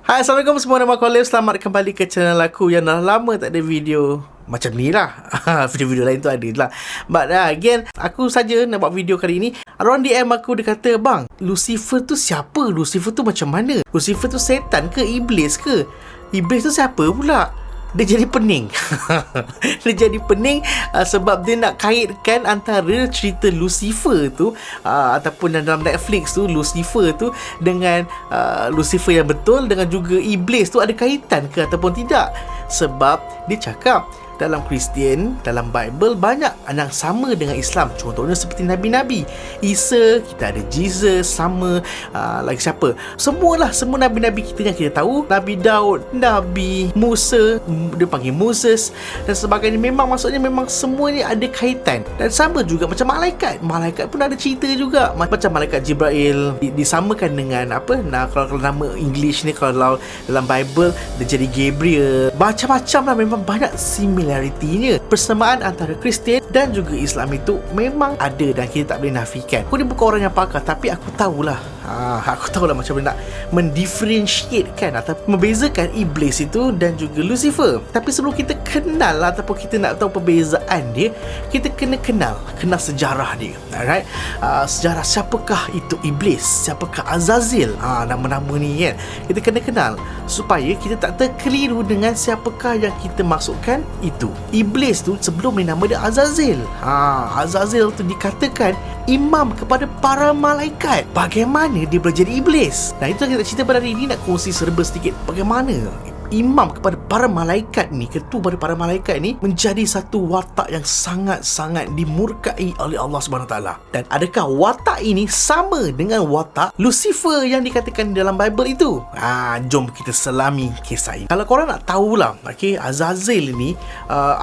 Hai, Assalamualaikum semua, nama aku Alif. Selamat kembali ke channel aku yang dah lama tak ada video macam ni lah. Video-video lain tu ada lah. But again, aku saja nak buat video kali ni. Orang DM aku, dia kata, "Bang, Lucifer tu siapa? Lucifer tu macam mana? Lucifer tu setan ke? Iblis ke? Iblis tu siapa pula?" Dia jadi pening. Dia jadi pening sebab dia nak kaitkan antara cerita Lucifer tu ataupun dalam Netflix tu, Lucifer tu dengan Lucifer yang betul dengan juga Iblis tu ada kaitan ke ataupun tidak. Sebab dia cakap dalam Kristian, dalam Bible banyak yang sama dengan Islam. Contohnya seperti Nabi-Nabi Isa, kita ada Jesus, sama lagi siapa, semua Nabi-Nabi kita yang kita tahu. Nabi Daud, Nabi Musa, dia panggil Moses dan sebagainya. Maksudnya memang semua ni ada kaitan. Dan sama juga macam malaikat. Malaikat pun ada cerita juga. Macam malaikat Jibril disamakan dengan apa? Kalau nama English ni, kalau dalam Bible dia jadi Gabriel. Macam-macam lah, memang banyak similarity-nya. Persamaan antara Kristian dan juga Islam itu memang ada dan kita tak boleh nafikan. Aku ni bukan orang yang pakar, tapi aku tahulah. Aku tahulah macam mana nak mendifferentiatekan atau membezakan Iblis itu dan juga Lucifer. Tapi sebelum kita kenal ataupun kita nak tahu perbezaan dia, kita kena kenal sejarah dia. Alright? Sejarah siapakah itu Iblis, siapakah Azazel, nama-nama ni kan. Kita kena kenal supaya kita tak terkeliru dengan siapakah yang kita maksudkan itu. Iblis tu sebelum ni nama dia Azazel. Azazel tu dikatakan imam kepada para malaikat. Bagaimana dia boleh jadi iblis? Nah, itu yang kita cerita pada hari ini. Nak kongsi serba sedikit bagaimana imam kepada para malaikat ni, ketua pada para malaikat ni menjadi satu watak yang sangat-sangat dimurkai oleh Allah SWT. Dan adakah watak ini sama dengan watak Lucifer yang dikatakan dalam Bible itu? Jom kita selami kisah ini. Kalau korang nak tahulah, Azazel ini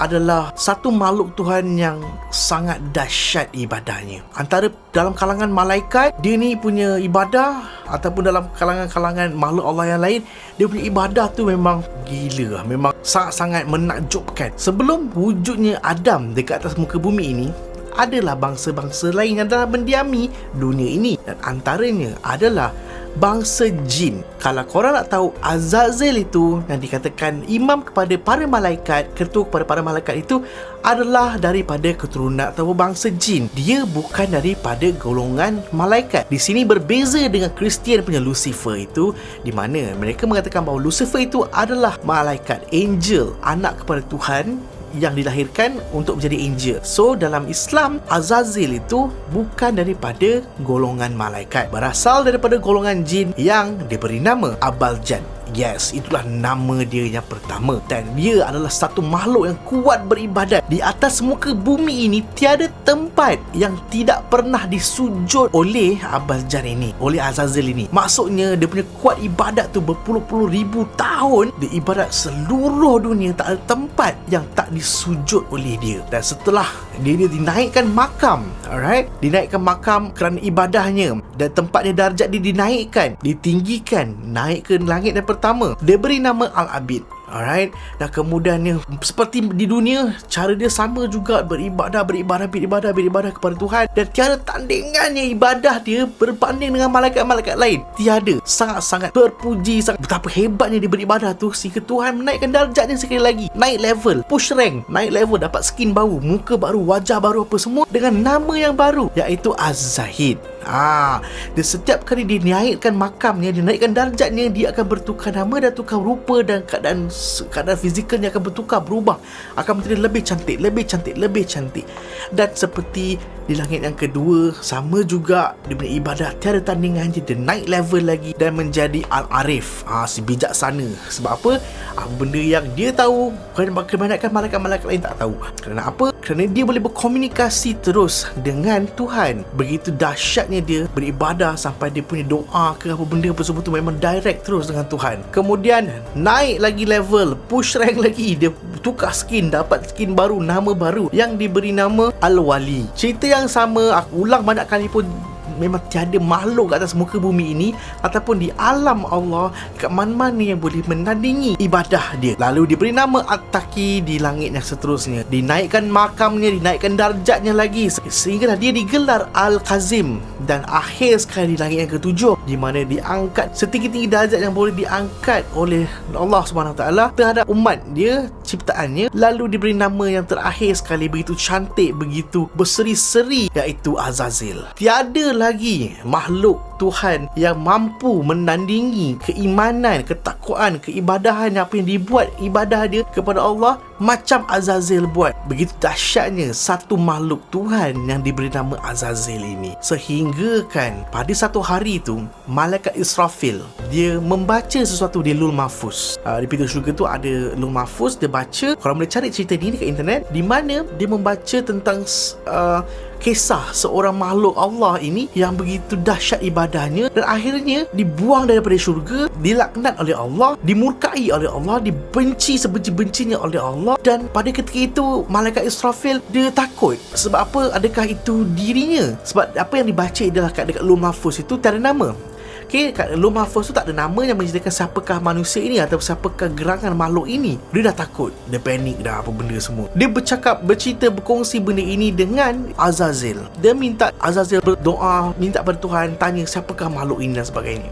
adalah satu makhluk Tuhan yang sangat dahsyat ibadahnya. Antara dalam kalangan malaikat, dia ni punya ibadah, ataupun dalam kalangan makhluk Allah yang lain, dia punya ibadah tu memang gila, memang sangat-sangat menakjubkan. Sebelum wujudnya Adam dekat atas muka bumi ini, adalah bangsa-bangsa lain yang telah mendiami dunia ini, dan antaranya adalah bangsa jin. Kalau korang nak tahu, Azazel itu yang dikatakan imam kepada para malaikat, ketua kepada para malaikat itu adalah daripada keturunan atau bangsa jin. Dia bukan daripada golongan malaikat. Di sini berbeza dengan Kristian punya Lucifer itu, di mana mereka mengatakan bahawa Lucifer itu adalah malaikat, angel, anak kepada Tuhan yang dilahirkan untuk menjadi angel. So dalam Islam, Azazel itu bukan daripada golongan malaikat, berasal daripada golongan jin yang diberi nama Abaljan. Yes, itulah nama dia yang pertama. Dan dia adalah satu makhluk yang kuat beribadat. Di atas muka bumi ini tiada tempat yang tidak pernah disujud oleh Abaljan ini, oleh Azazel ini. Maksudnya dia punya kuat ibadat tu berpuluh-puluh ribu tahun. Dia ibadat seluruh dunia, tak ada tempat yang tak disujud oleh dia. Dan setelah dia dinaikkan makam, alright, dinaikkan makam kerana ibadahnya, dan tempatnya, darjat dia dinaikkan, ditinggikan, naik ke langit yang pertama. Dia beri nama Al-Abid. Alright. Dan kemudiannya, seperti di dunia, cara dia sama juga, beribadah kepada Tuhan. Dan tiada tandingannya ibadah dia berbanding dengan malaikat-malaikat lain. Tiada. Sangat-sangat terpuji, betapa hebatnya dia beribadah tu, sehingga Tuhan menaikkan darjatnya sekali lagi. Naik level, push rank, naik level, dapat skin baru, muka baru, wajah baru, apa semua dengan nama yang baru, iaitu Az-Zahid. Dia setiap kali dinaikkan makamnya, dinaikkan darjatnya, dia akan bertukar nama dan tukar rupa, dan keadaan fizikalnya akan bertukar, berubah, akan menjadi lebih cantik. Dan seperti di langit yang kedua, sama juga dia punya ibadah tiada tandingan. Dia naik level lagi dan menjadi Al-Arif, si bijaksana. Sebab apa? Benda yang dia tahu kebanyakan malaikat-malaikat lain tak tahu. Kerana apa? Kerana dia boleh berkomunikasi terus dengan Tuhan. Begitu dahsyatnya dia beribadah, sampai dia punya doa ke apa benda apa semua tu memang direct terus dengan Tuhan. Kemudian naik lagi level, push rank lagi, dia tukar skin, dapat skin baru, nama baru yang diberi nama Al-Wali. Cerita yang sama, aku ulang banyak kali pun memang tiada makhluk kat atas muka bumi ini ataupun di alam Allah kat mana-mana yang boleh menandingi ibadah dia. Lalu diberi nama At-Taqi di langit yang seterusnya, dinaikkan makamnya, dinaikkan darjatnya lagi sehingga dia digelar Al-Qazim. Dan akhir sekali di langit yang ketujuh, di mana diangkat setinggi-tinggi darjat yang boleh diangkat oleh Allah SWT terhadap umat dia, ciptaannya. Lalu diberi nama yang terakhir sekali, begitu cantik, begitu berseri-seri, iaitu Azazil. Tiada lagi makhluk Tuhan yang mampu menandingi keimanan, ketakwaan, keibadahan apa yang dibuat ibadah dia kepada Allah macam Azazil buat. Begitu dahsyatnya satu makhluk Tuhan yang diberi nama Azazil ini, sehingga kan pada satu hari itu malaikat Israfil dia membaca sesuatu di Lul Mahfuz. Di pintu syurga tu ada Lul Mahfuz, dia baca. Korang boleh cari cerita ni dekat internet, di mana dia membaca tentang kisah seorang makhluk Allah ini yang begitu dahsyat ibadahnya dan akhirnya dibuang daripada syurga, dilaknat oleh Allah, dimurkai oleh Allah, dibenci sebenci-bencinya oleh Allah. Dan pada ketika itu malaikat Israfil dia takut. Sebab apa? Adakah itu dirinya? Sebab apa yang dibaca adalah dekat Lauh Mahfuz itu tiada nama. Okay, kat Lauh Mahfuz tu tak ada nama yang menceritakan siapakah manusia ini atau siapakah gerangan makhluk ini. Dia dah takut, dia panik dah apa benda semua. Dia bercerita, berkongsi benda ini dengan Azazil. Dia minta Azazil berdoa, minta pada Tuhan, tanya siapakah makhluk ini dan sebagainya.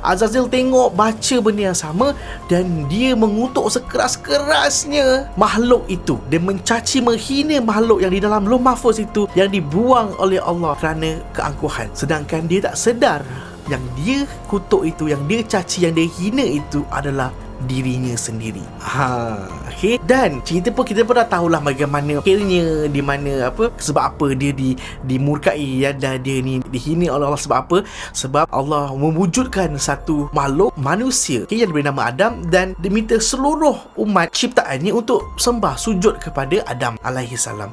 Azazil tengok, baca benda yang sama dan dia mengutuk sekeras-kerasnya makhluk itu. Dia mencaci menghina makhluk yang di dalam Lauh Mahfuz itu yang dibuang oleh Allah kerana keangkuhan. Sedangkan dia tak sedar yang dia kutuk itu, yang dia caci, yang dia hina itu adalah dirinya sendiri. Okay. Dan cerita pun kita pun dah tahulah bagaimana akhirnya, di mana apa, sebab apa dia dimurkai ya, dan dia ni dihina oleh Allah. Sebab apa? Sebab Allah mewujudkan satu makhluk manusia, okay, yang diberi nama Adam, dan diminta seluruh umat ciptaannya untuk sembah sujud kepada Adam alaihi salam.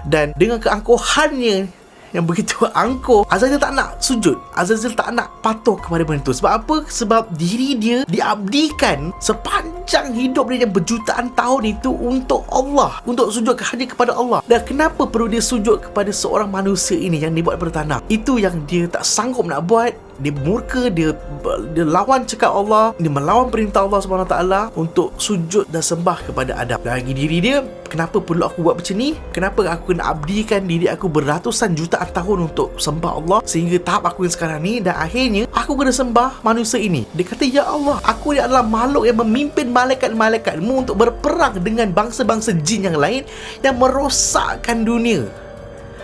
Dan dengan keangkuhannya yang begitu angkuh, Azazil tak nak sujud, Azazil tak nak patuh kepada benda itu. Sebab apa? Sebab diri dia diabdikan sepanjang hidup dia yang berjutaan tahun itu untuk Allah, untuk sujud hanya kepada Allah. Dan kenapa perlu dia sujud kepada seorang manusia ini yang dibuat daripada tanah? Itu yang dia tak sanggup nak buat. Dia murka, dia lawan cakap Allah, dia melawan perintah Allah SWT untuk sujud dan sembah kepada Adam. Lagi diri dia, kenapa perlu aku buat macam ni? Kenapa aku kena abdikan diri aku beratusan jutaan tahun untuk sembah Allah sehingga tahap aku yang sekarang ni, dan akhirnya aku kena sembah manusia ini? Dia kata, ya Allah, aku ni adalah makhluk yang memimpin malaikat-malaikatmu untuk berperang dengan bangsa-bangsa jin yang lain yang merosakkan dunia,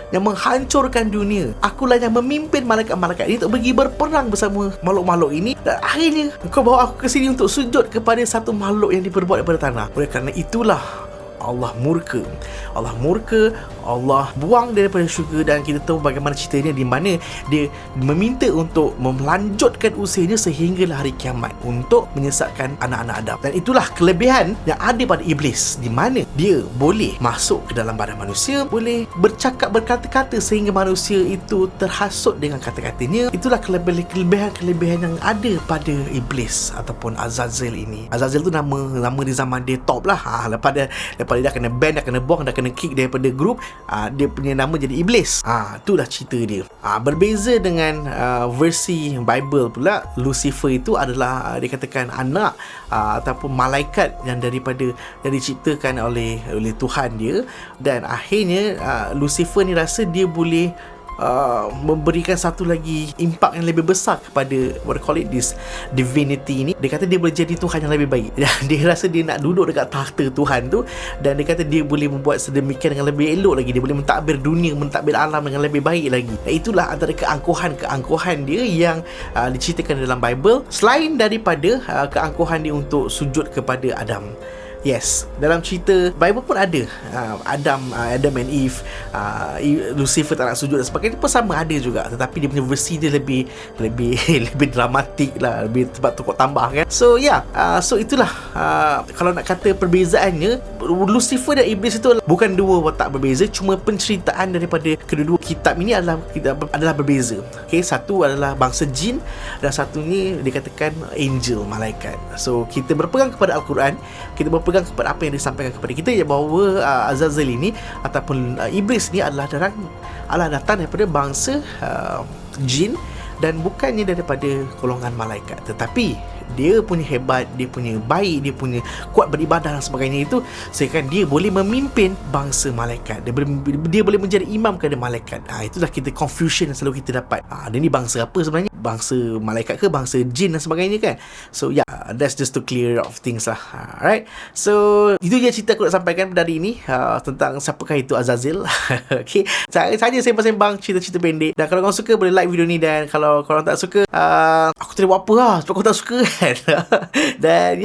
yang menghancurkan dunia. Akulah yang memimpin malaikat-malaikat ini untuk pergi berperang bersama makhluk-makhluk ini, dan akhirnya kau bawa aku ke sini untuk sujud kepada satu makhluk yang diperbuat daripada tanah. Oleh kerana itulah Allah murka. Allah buang daripada syurga. Dan kita tahu bagaimana ceritanya, di mana dia meminta untuk melanjutkan usianya sehinggalah hari kiamat untuk menyesatkan anak-anak Adam. Dan itulah kelebihan yang ada pada iblis, di mana dia boleh masuk ke dalam badan manusia, boleh bercakap, berkata-kata sehingga manusia itu terhasut dengan kata-katanya. Itulah kelebihan yang ada pada iblis ataupun Azazil ini. Azazil tu nama di zaman dia top lah. Lepas dia dah kena ban, dah kena buang, dah kena kick daripada grup, dia punya nama jadi iblis. Itulah cerita dia. Berbeza dengan versi Bible pula, Lucifer itu adalah dikatakan anak ataupun malaikat yang diciptakan oleh Tuhan dia. Dan akhirnya Lucifer ni rasa dia boleh memberikan satu lagi impak yang lebih besar kepada what I call it, this divinity ni. Dia kata dia boleh jadi Tuhan yang lebih baik. Dia rasa dia nak duduk dekat tahta Tuhan tu, dan dia kata dia boleh membuat sedemikian dengan lebih elok lagi. Dia boleh mentadbir dunia, mentadbir alam dengan lebih baik lagi. Dan itulah antara keangkuhan dia yang diceritakan dalam Bible. Selain daripada keangkuhan dia untuk sujud kepada Adam. Yes, dalam cerita Bible pun ada Adam and Eve, Lucifer tak nak sujud dan sebagainya pun sama ada juga, tetapi dia punya versi dia lebih dramatik lah, lebih tempat tukar tambah kan. So so itulah kalau nak kata perbezaannya, Lucifer dan Iblis itu bukan dua watak berbeza, cuma penceritaan daripada kedua-dua kitab ini adalah berbeza. Okay, satu adalah bangsa jin dan satu ni dikatakan angel, malaikat. So kita berpegang kepada Al-Quran, kita berpegang kepada apa yang disampaikan kepada kita, yang bahawa Azazil ini ataupun Iblis ni adalah datang daripada bangsa jin dan bukannya daripada golongan malaikat, tetapi dia punya hebat, dia punya baik, dia punya kuat beribadah dan sebagainya itu, sehingga dia boleh memimpin bangsa malaikat. Dia boleh menjadi imam kepada malaikat. Itulah kita confusion yang selalu kita dapat. Dia ni bangsa apa sebenarnya? Bangsa malaikat ke bangsa jin dan sebagainya kan? So that's just to clear of things lah. Alright. So itu je cerita aku nak sampaikan pada hari ini tentang siapakah itu Azazil. Okay, saja sembang-sembang cerita-cerita pendek. Dan kalau korang suka boleh like video ni, dan kalau korang tak suka aku tak buat apa lah sebab korang tak suka kan. Dan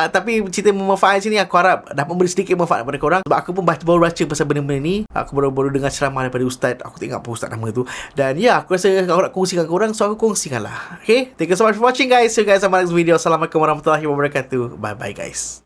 tapi cerita bermanfaat sini aku harap dapat memberi sedikit manfaat kepada korang, sebab aku pun baru baca pasal benda-benda ni. Aku baru dengar ceramah daripada ustaz, aku tak ingat apa ustaz nama tu. Dan aku rasa aku nak kongsikan korang, so aku kongsikan lah. Okay, thank you so much for watching guys. See you guys on my next video. Assalamualaikum warahmatullahi wabarakatuh. Bye bye guys.